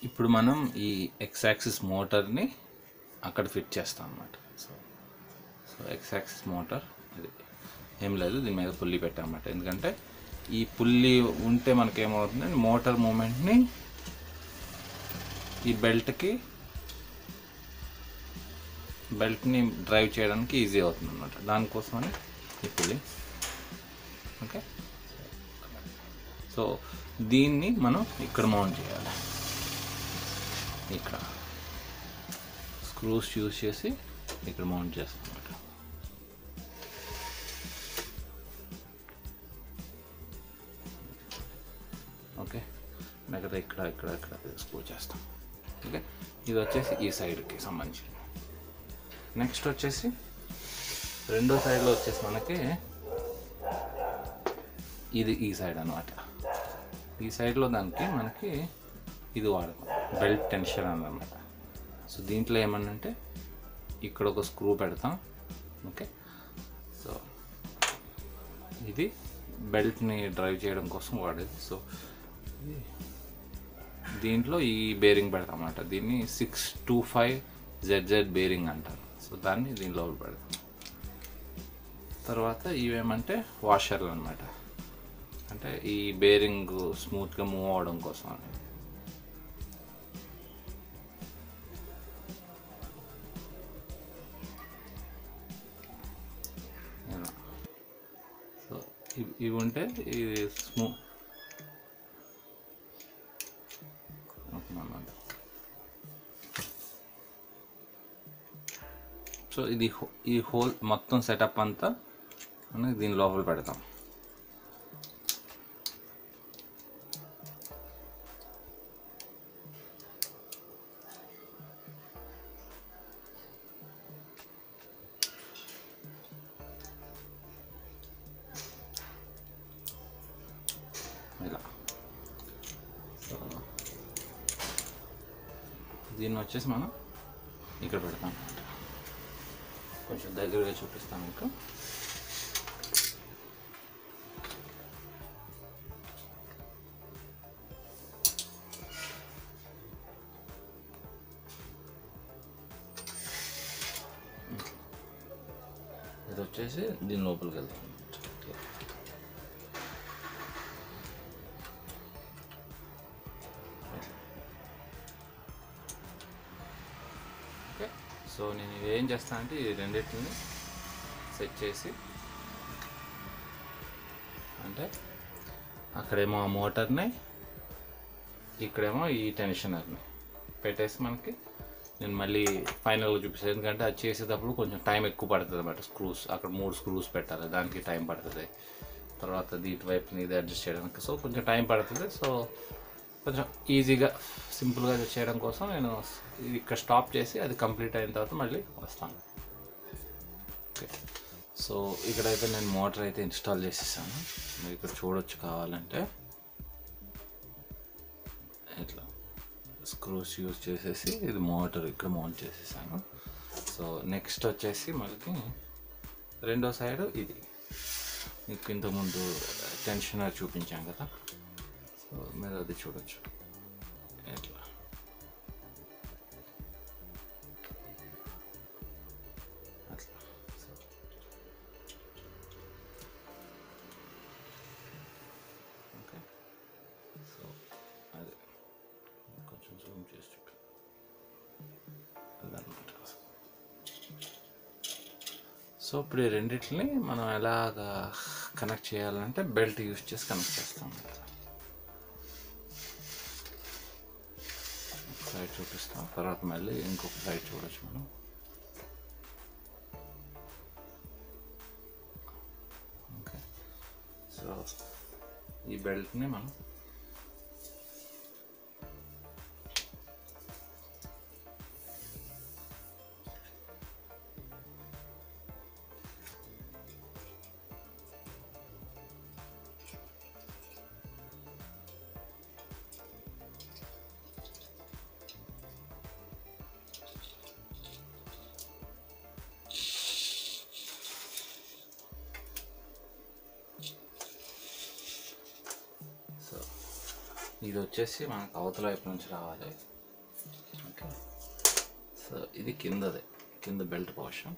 ఇప్పుడు మనం ఈ ఎక్సాక్సిస్ మోటార్ని అక్కడ ఫిట్ చేస్తాం అన్నమాట. సో ఎక్సాక్సిస్ మోటార్ ఇది ఏం లేదు, దీని మీద పుల్లి పెట్టామన్నమాట. ఎందుకంటే ఈ పుల్లి ఉంటే మనకేమవుతుందంటే మోటార్ మూమెంట్ని ఈ బెల్ట్ని డ్రైవ్ చేయడానికి ఈజీ అవుతుంది అన్నమాట. దానికోసమని ఈ పుల్లి. ఓకే, సో దీన్ని మనం ఇక్కడ మౌంట్ చేయాలి. ఇక్కడ స్క్రూస్ యూజ్ చేసి ఇక్కడ మౌంట్ చేస్తాం అన్నమాట. ఓకే, మిగతా ఇక్కడ స్క్రూ చేస్తాం. ఓకే, ఇది వచ్చేసి ఈ సైడ్కి సంబంధించి. నెక్స్ట్ వచ్చేసి రెండో సైడ్లో వచ్చేసి మనకి ఇది ఈ సైడ్ అన్నమాట. ఈ సైడ్లో దానికి మనకి ఇది వాడతాం, బెల్ట్ టెన్షన్ అన్నమాట. సో దీంట్లో ఏమన్నంటే ఇక్కడ ఒక స్క్రూ పెడతాం. ఓకే, సో ఇది బెల్ట్ని డ్రైవ్ చేయడం కోసం వాడేది. సో దీంట్లో ఈ బేరింగ్ పెడతాం అన్నమాట. దీన్ని 625ZZ బేరింగ్ అంటారు. సో దాన్ని దీనిలో పెడతాం. తర్వాత ఇవేమంటే వాషర్లు అన్నమాట, అంటే ఈ బేరింగ్ స్మూత్గా మూవ్ అవడం కోసం అని. సో ఇవి ఉంటే ఇది స్మూత్ అన్నమాట. సో ఇది ఈ హోల్ మొత్తం సెటప్ అంతా మనం దీని లోపల పెడతాం. ఇలా దీన్ని వచ్చేసి మనం ఇక్కడ పెడతాం. కొంచెం దగ్గరగా చూపిస్తాను మీకు. ఇది వచ్చేసి దీని లోపలికి వెళ్తాం. సో నేను ఇది ఏం చేస్తాను అంటే ఈ రెండింటిని సెట్ చేసి, అంటే అక్కడేమో ఆ మోటార్ని, ఇక్కడేమో ఈ టెన్షనర్ని పెట్టేసి మనకి నేను మళ్ళీ ఫైనల్గా చూపిస్తాను. ఎందుకంటే అది చేసేటప్పుడు కొంచెం టైం ఎక్కువ పడుతుంది అన్నమాట. స్క్రూస్ అక్కడ 3 స్క్రూస్ పెట్టాలి, దానికి టైం పడుతుంది. తర్వాత దీటి వైపుని ఇది అడ్జస్ట్ చేయడానికి సో కొంచెం టైం పడుతుంది. సో కొంచెం ఈజీగా సింపుల్గా చేయడం కోసం నేను ఇక్కడ స్టాప్ చేసి అది కంప్లీట్ అయిన తర్వాత మళ్ళీ వస్తాను. ఓకే, సో ఇక్కడైతే నేను మోటార్ అయితే ఇన్స్టాల్ చేసేసాను. మీరు ఇక్కడ చూడొచ్చు కావాలంటే. ఇట్లా స్క్రూస్ యూజ్ చేసేసి ఇది మోటార్ ఇక్కడ మౌంట్ చేసేసాను. సో నెక్స్ట్ వచ్చేసి మనకి రెండో సైడ్ ఇది మీకు ఇంతకుముందు టెన్షనర్ చూపించాం కదా, సో మీరు అది చూడొచ్చు. ఇట్లా అట్లా. ఓకే, సో అది కొంచెం జూమ్ చేసి చూపి అదనమాట. సో ఇప్పుడు ఈ రెండింటిని మనం ఎలాగా కనెక్ట్ చేయాలంటే బెల్ట్ యూజ్ చేసి కనెక్ట్ చేస్తాం. సైడ్ చూపిస్తాం, తర్వాత మళ్ళీ ఇంకొక సైడ్ చూడొచ్చు మనం. ఓకే, సో ఈ బెల్ట్ని మనం ఇది వచ్చేసి మనకు అవతల వైపు నుంచి రావాలి. సో ఇది కింద బెల్ట్ పోర్షన్.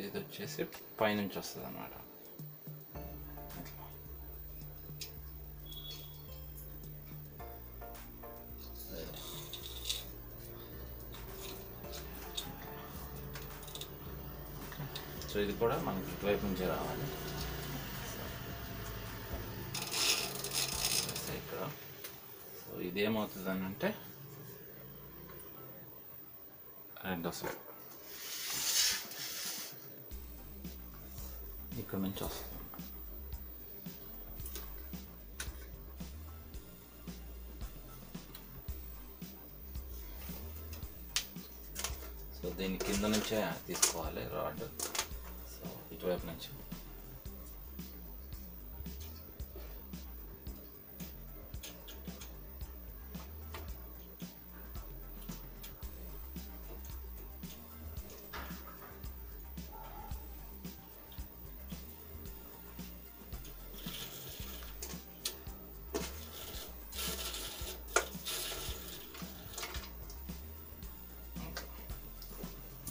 ఇది వచ్చేసి పైనుంచి వస్తుంది అన్నమాట. సో ఇది కూడా మనకి ఇటువైపు నుంచే రావాలి. ఇక్కడ సో ఇదేమవుతుంది అని అంటే రెండో సైడ్ ఇక్కడ నుంచి వస్తుంది. సో దీని కింద నుంచే తీసుకోవాలి రాడ్. సో ఇటువైపు నుంచి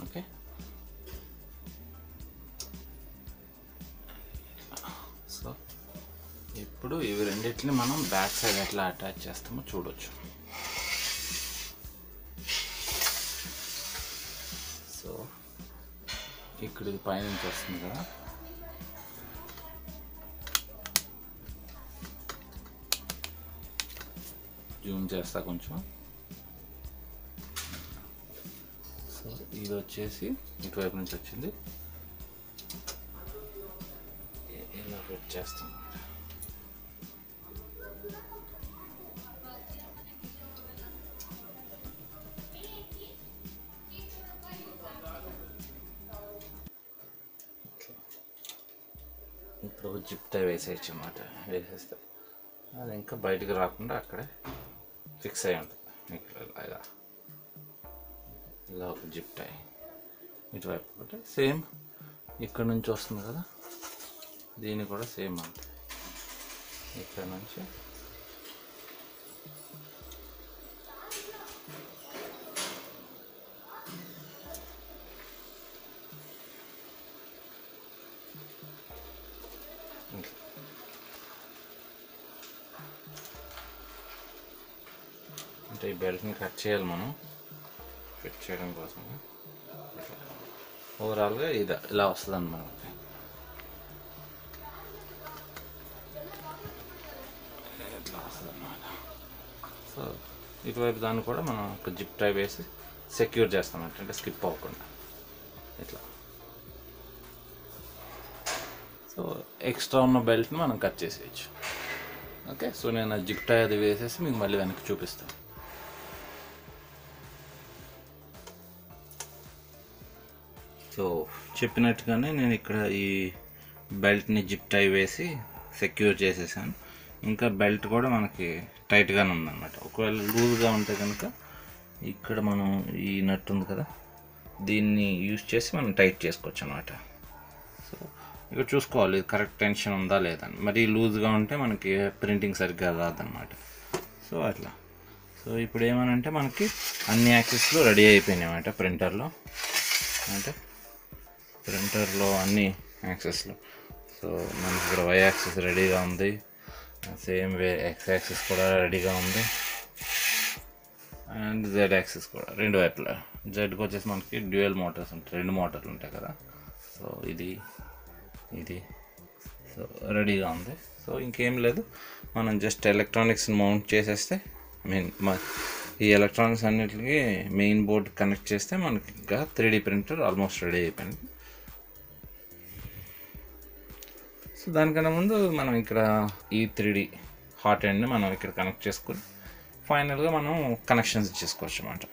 ఓకే. సో ఇప్పుడు ఇవి రెండింటిని మనం బ్యాక్ సైడ్ ఎట్లా అటాచ్ చేస్తామో చూడొచ్చు. సో ఇక్కడ ఇది పైనుంచి వస్తుంది కదా, జూమ్ చేస్తా కొంచెం. సో ఇది వచ్చేసి ఇటువైపు నుంచి వచ్చింది, ఇలా ఫిట్ చేస్తాం. ఇప్పుడు జిప్ టై వేసేయచ్చు అన్నమాట. వేసేస్తే అది ఇంకా బయటకు రాకుండా అక్కడే ఫిక్స్ అయి ఉంటుంది. ఇలా ఒక జిప్ టై ఇటువైపు ఒకటి సేమ్ ఇక్కడ నుంచి వస్తుంది కదా, దీన్ని కూడా సేమ్ అంతే. ఇక్కడ నుంచి అంటే ఈ బెల్ట్ని కట్ చేయాలి మనం ఫిట్ చేయడం కోసం. ఓవరాల్గా ఇది ఇలా వస్తుంది అన్నమాట. ఇట్లా వస్తుంది అన్నమాట. సో ఇటువైపు దాన్ని కూడా మనం ఒక జిప్ టై వేసి సెక్యూర్ చేస్తాం అంటే స్కిప్ అవ్వకుండా ఇట్లా. సో ఎక్స్ట్రా ఉన్న బెల్ట్ని మనం కట్ చేసేయచ్చు. ఓకే. సో నేను జిప్ టై అది వేసేసి మీకు మళ్ళీ వెనక్కి చూపిస్తాను. సో చెప్పినట్టుగానే నేను ఇక్కడ ఈ బెల్ట్ని జిప్ టై వేసి సెక్యూర్ చేసేసాను. ఇంకా బెల్ట్ కూడా మనకి టైట్గానే ఉందన్నమాట. ఒకవేళ లూజ్గా ఉంటే కనుక ఇక్కడ మనం ఈ నట్ ఉంది కదా, దీన్ని యూజ్ చేసి మనం టైట్ చేసుకోవచ్చు అన్నమాట. సో ఇక్కడ చూసుకోవాలి ఇది కరెక్ట్ టెన్షన్ ఉందా లేదా అని. మరి లూజ్గా ఉంటే మనకి ప్రింటింగ్ సరిగ్గా రాదన్నమాట. సో అట్లా. సో ఇప్పుడు ఏమనంటే మనకి అన్ని యాక్సెస్లు రెడీ అయిపోయినాయి అన్నమాట ప్రింటర్లో. అంటే ప్రింటర్లో అన్ని యాక్సెస్లు. సో మనకి ఇక్కడ వై యాక్సెస్ రెడీగా ఉంది, సేమ్ వే ఎక్స్ యాక్సెస్ కూడా రెడీగా ఉంది, అండ్ జెడ్ యాక్సెస్ కూడా రెండు వైపులా. జెడ్కి వచ్చేసి మనకి డ్యూయల్ మోటార్స్ ఉంటాయి, రెండు మోటార్లు ఉంటాయి కదా. సో ఇది సో రెడీగా ఉంది. సో ఇంకేం లేదు, మనం జస్ట్ ఎలక్ట్రానిక్స్ని మౌంట్ చేసేస్తే ఈ ఎలక్ట్రానిక్స్ అన్నిటికీ మెయిన్ బోర్డ్ కనెక్ట్ చేస్తే మనకి ఇంకా 3D ప్రింటర్ ఆల్మోస్ట్ రెడీ అయిపోయింది. సో దానికన్నా ముందు మనం ఇక్కడ ఈ 3D హాట్ ఎండ్ని మనం ఇక్కడ కనెక్ట్ చేసుకొని ఫైనల్గా మనం కనెక్షన్స్ ఇచ్చేసుకోవచ్చు అన్నమాట.